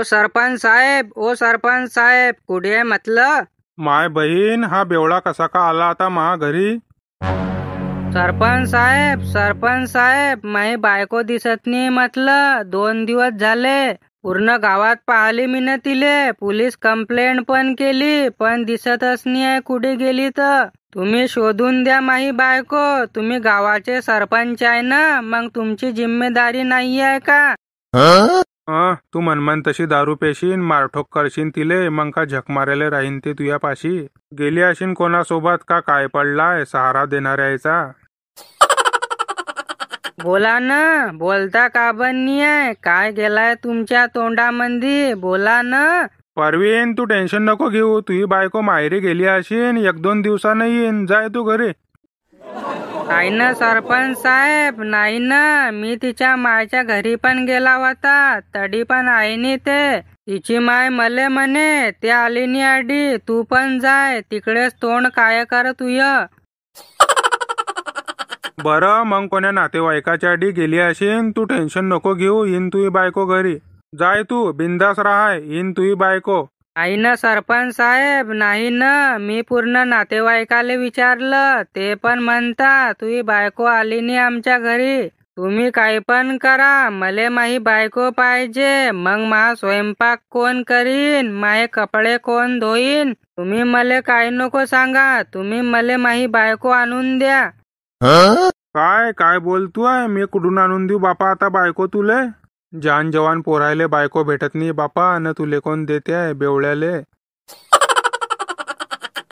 ओ सरपंच साहेब कुठे आहे म्हटलं? माय बहीण हा बेवडा कसा का आला आता मा घरी? सरपंच साहेब माझी बायको दिसत नाही म्हटलं. 2 दिवस झाले. पूर्ण गावात पाहिली मी न तिले. पोलीस कंप्लेंट पण केली पण दिसतच नाही आहे कुठे गेली तर. तुम्ही शोधून द्या माझी बायको. तुम्ही गावाचे सरपंच आहे ना, मग तुमची जिम्मेदारी नाही आहे का? तू मनमन तशी दारू पेशीन मारठोक करशील तिले, मग का झक मारायला राहीन ते तुझ्यापाशी? गेली अशीन कोणासोबत का काय पडलाय सहारा देणाऱ्याचा? बोला ना, बोलता का बन्नी आहे? काय गेलाय तुमच्या तोंडामध्ये? बोला ना. परवीन तू टेन्शन नको घेऊ. तुझी बायको माहेरी गेली अशीन, 1-2 दिवसानं येईन. जाय तू घरी. नाही ना सरपंच साहेब, नाही ना. मी तिच्या मायच्या घरी पण गेला होता तडी पण आहे नी ते. तिची माय मले म्हणे ते आली नी आडी, तू पण जाय तिकडेच तोंड काय कर तुय. बरं मग कोण्या नातेवाईकाच्या आडी गेली अशीन, तू टेन्शन नको घेऊ. येईन तुझी बायको घरी. जाय तू बिंदास राहाय. येईन तुझी बायको. नाही ना सरपंच साहेब, नाही ना. मी पूर्ण नातेवाईकाले विचारलं, ते पण म्हणता तुझी बायको आली नाही आमच्या घरी. तुम्ही काही पण करा, मले माही बायको पाहिजे. मग मा स्वयंपाक कोण करीन, माये कपडे कोण धुईन? तुम्ही मले काही नको सांगा. तुम्ही मले माही बायको आणून द्या. काय काय बोलतोय? मी कुठून आणून देऊ बापा आता बायको तुले? जान जवान पोरायले बायको भेटत नाही बापा, न तुले कोण देते बेवड्याले?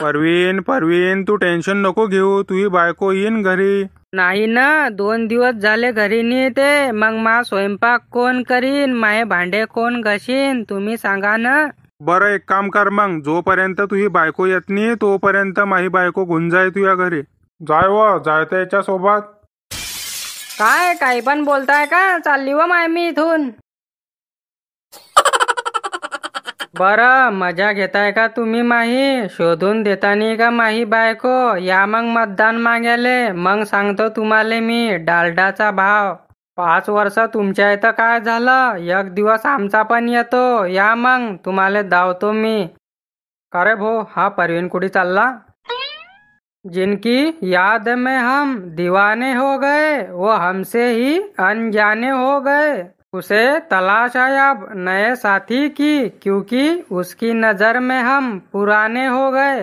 परवीन तू टेन्शन नको घेऊ. तुझी बायको येईन घरी. नाही ना, 2 दिवस झाले घरी नाही ते. मग मा स्वयंपाक कोण करीन, माये भांडे कोण घशीन? तुम्ही सांगा ना. बरं एक काम कर मग, जोपर्यंत तुझी बायको येत नाही तोपर्यंत माझी बायको घेऊन जाय तुझ्या घरी. जाय त्याच्या सोबत. काय काही पण बोलताय का? चालली व माय मी इथून. बरं मजा घेताय का तुम्ही माही? शोधून देतानी का माही बायको? या मग मतदान मागायले. मग सांगतो तुम्हाला मी डालडाचा भाव. 5 वर्ष तुमच्या इथं काय झालं, 1 दिवस आमचा पण येतो. या मग तुम्हाला धावतो मी. अरे भो, हा परवीन कुठे चालला? जिनकी याद में हम दीवाने हो गए, वो हमसे ही अनजाने हो गए. उसे तलाश है अब नए साथी की, क्योंकि उसकी नजर में हम पुराने हो गए.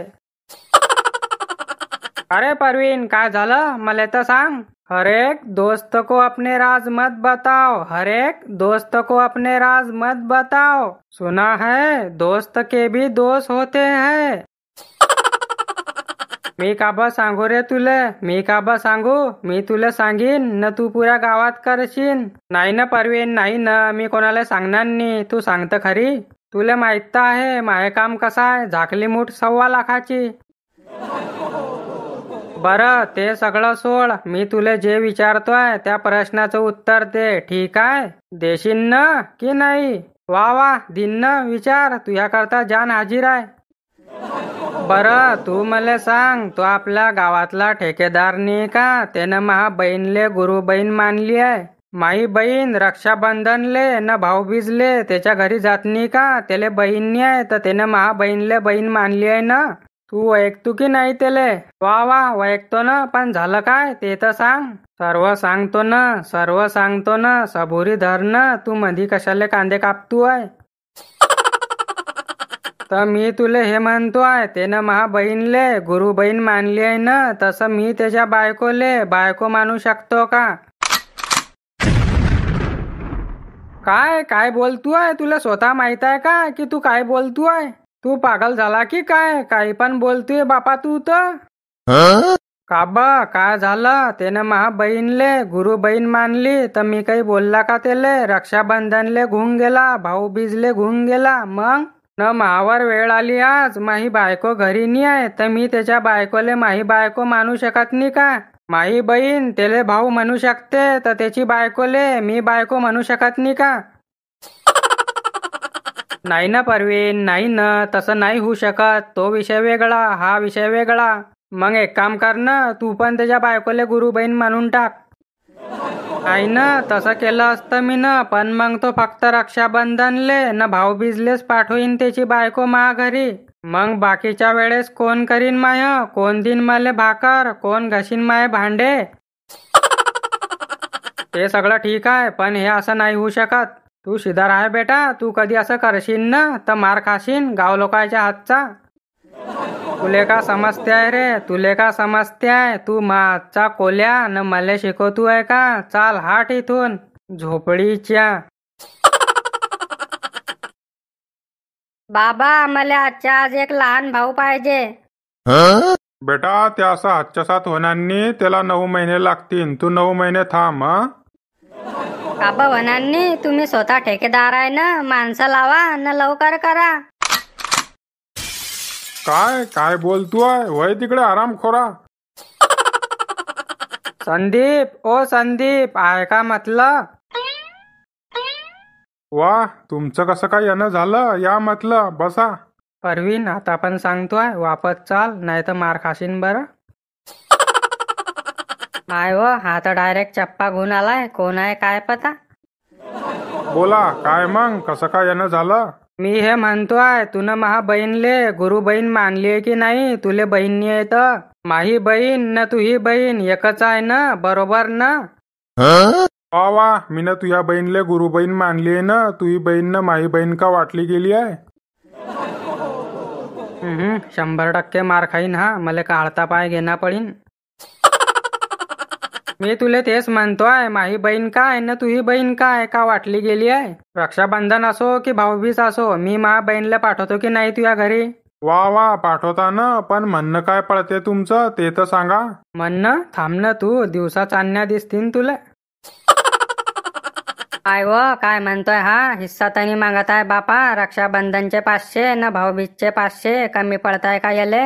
अरे परवीन काय झालं मला तर सांग. हर एक दोस्त को अपने राज मत बताओ, हर एक दोस्त को अपने राज मत बताओ. सुना है दोस्त के भी दोस्त होते हैं. मी का बा सांगू रे तुले? मी का बा सांगू? मी तुला सांगीन न तू पुऱ्या गावात करशील. नाही ना परवीन, नाही ना. मी कोणाला सांगणार नाही. तू सांगत खरी. तुला माहित तर आहे माहे काम कसं आहे. झाकली मूठ 1.25 लाखाची. बरं ते सगळं सोड. मी तुला जे विचारतोय त्या प्रश्नाचं उत्तर दे, ठीक आहे? देशील ना की नाही? वा दिन ना. विचार, तुझ्याकरता जान हाजीर आहे. बरं तू मला सांग, तो आपल्या गावातला ठेकेदार नाही का? त्यानं महा बहीणले गुरु बहीण मानली आहे. माई बहीण रक्षाबंधनले न भाऊबीजले त्याच्या घरी जात नाही का? त्याले बहीण नाही आहे तर त्यानं महा बहीणले बहीण मानली आहे ना. तू ऐकतो की नाही त्याले? वा ऐकतो ना. पण झालं काय ते तर सांग. सर्व सांगतो ना. सबुरी धर ना. तू मधी कशाले कांदे कापतो आहे? तर मी तुले हे म्हणतोय, त्यानं महा बहीणले गुरु बहीण मानली आहे ना, तसं मी त्याच्या बायकोले बायको मानू शकतो का? काय बोलतोय? तुला स्वतः माहित आहे का की तू काय बोलतोय? तू पागल झाला की काय? काही पण बोलतोय बापा तू तर. का बा काय झालं? त्यानं महा बहीणले गुरु बहीण मानली तर मी काही बोलला का त्याले? रक्षाबंधनले घुऊन गेला, भाऊबीजले घुऊन गेला. मग न मावर वेळ आली आज, माही बायको घरी नाही आहे तर मी त्याच्या बायकोले माही बायको मानू शकत नाही का? माही बहीण त्याले भाऊ म्हणू शकते तर त्याची बायकोले मी बायको म्हणू शकत नाही का? नाही ना परवीन, नाही ना. तसं नाही होऊ शकत. तो विषय वेगळा, हा विषय वेगळा. मग एक काम कर ना, तू पण त्याच्या बायकोले गुरु बहीण मानून टाक. आई ना तसं केलं असतं मी ना, पण मग तो फक्त रक्षाबंधनले न भाऊबीजलेच पाठवीन त्याची बायको मा घरी. मग बाकीच्या वेळेस कोण करीन माय, कोण दिन मले भाकर, कोण घशीन माय भांडे. ते सगळं ठीक आहे, पण हे असं नाही होऊ शकत. तू शिदार आहे बेटा, तू कधी असं करशील ना तर मार खाशीन गाव लोकांच्या हातचा. तुले का समजते आहे रे, तुले का समजते आहे? तू मागचा कोल्या न मले शिकवतू आहे का? चाल हाट इथून झोपडीच्या. बाबा मला आजच्या आज एक लहान भाऊ पाहिजे. बेटा त्या असं हातच्या साथ होणार नाही, त्याला 9 महिने लागतील. तू 9 महिने थांब. काबा म्हणांनी तुम्ही स्वतः ठेकेदार आहे ना, माणसं लावा न लवकर करा. काय काय बोलतोय? वय तिकडे आरामखोरा. संदीप, ओ संदीप, आहे का म्हटलं? वा, तुमचं कसं काय येणं झालं? या म्हटलं, बसा. परवीन, आता पण सांगतोय वापस चाल, नाही तर मार खाशीन बरं. माय व हा तर डायरेक्ट चप्पा घेऊन आलाय. कोण आहे काय पता. बोला, काय मग कसं काय येणं झालं? मी हे म्हणतोय, तुन महा बहीणले गुरु बहीण मानली की नाही? तुले बहीण नाही येत? माही बहीण न तुही बहीण एकच आहे ना, बरोबर ना? वा वा, मी ना तुझ्या बहीणले गुरु बहीण मानली आहे ना. तुझी बहीण ना माही बहीण का वाटली गेली आहे? 100% मार खाईन हा, मला काढता पाय घेणा पडीन. मी तुले तेच म्हणतोय, माही बहीण काय न तुही बहीण काय का वाटली गेली आहे? रक्षाबंधन असो की भाऊबीज असो, मी मा बहीणला पाठवतो की नाही तुझ्या घरी? वा वा, पाठवता ना, पण म्हणणं काय पडते तुमचं ते तर सांगा. म्हणणं? थांब ना तू, दिवसा चांदण्या दिसतील तुला. आय व काय म्हणतोय हा? हिस्सा तनी मागत आहे बापा. रक्षाबंधनचे 500 न भाऊबीजचे 500 कमी पडताय का याले?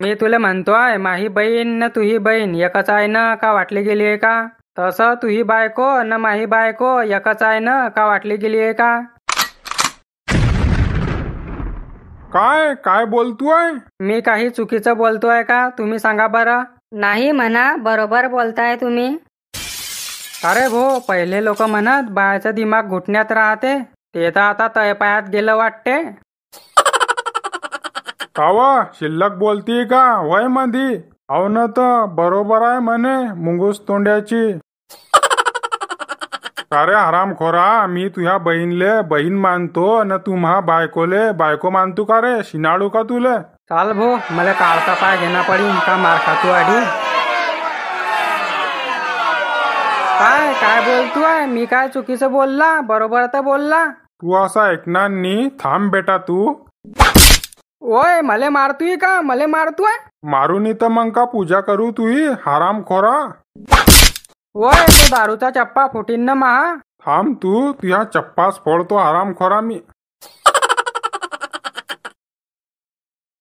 मी तुला म्हणतोय, माही बहीण न तुही बहीण एकच आहे ना का वाटली गेली आहे का? तसं तुही बायको न माही बायको एकच आहे ना का वाटली गेली आहे का? काय काय बोलतोय? मी काही चुकीचं बोलतोय का? तुम्ही सांगा बरं. नाही म्हणा, बरोबर बोलताय तुम्ही. अरे भो, पहिले लोक म्हणत बायाचं दिमाग घुटण्यात राहते, ते तर आता तळपायात गेलं वाटते. कावा शिल्लक बोलतीये का? वय मधी अहो न तर बरोबर आहे म्हणे मुंगूस तोंड्याची. अरे हरामखोरा, मी तुझ्या बहीणले बहीण मानतो न तुम्हा बायकोले बायको मानतो का रे? शिनाळू का तुले? चाल भो, मला काढता पाय घेणा पडीन का मार खातो आधी. काय काय बोलतोय? मी काय चुकीचं बोलला? बरोबर तर बोलला. तू असा ऐकणार नी. थांब बेटा तू. ओय, मले मारतोय का? मले मारतोय? मारून तर मग का पूजा करू तुही हरामखोरा? ओय, तो दारूचा चप्पा फुटीन ना महा. थांब तू, तुझ्या चप्पास फोडतो हरामखोरा मी.